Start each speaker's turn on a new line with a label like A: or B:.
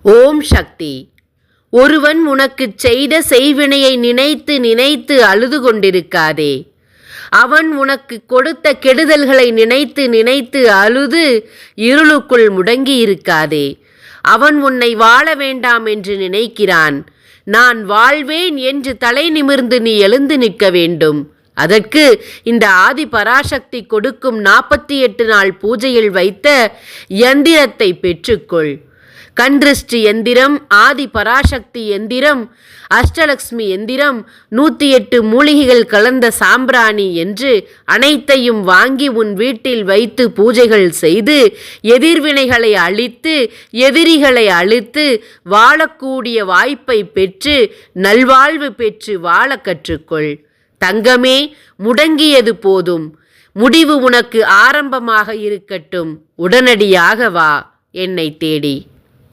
A: ஓம் சக்தி. ஒருவன் உனக்குச் செய்த செய்வினையை நினைத்து நினைத்து அழுது கொண்டிருக்காதே. அவன் உனக்கு கொடுத்த கெடுதல்களை நினைத்து நினைத்து அழுது இருளுக்குள் முடங்கியிருக்காதே. அவன் உன்னை வாழ வேண்டாம் என்று நினைக்கிறான். நான் வாழ்வேன் என்று தலை நிமிர்ந்து நீ எழுந்து நிற்க வேண்டும். அதற்கு இந்த ஆதி பராசக்தி கொடுக்கும் 48 நாள் பூஜையில் வைத்த யந்திரத்தை பெற்றுக்கொள். கண்திருஷ்டி எந்திரம், ஆதி பராசக்தி எந்திரம், அஷ்டலக்ஷ்மி எந்திரம், 108 மூலிகைகள் கலந்த சாம்பிராணி என்று அனைத்தையும் வாங்கி உன் வீட்டில் வைத்து பூஜைகள் செய்து எதிர்வினைகளை அழித்து எதிரிகளை அழித்து வாழக்கூடிய வாய்ப்பை பெற்று நல்வாழ்வு பெற்று வாழ கற்றுக்கொள். தங்கமே, முடங்கியது போதும். முடிவு உனக்கு ஆரம்பமாக இருக்கட்டும். உடனடியாக வா என்னை தேடி.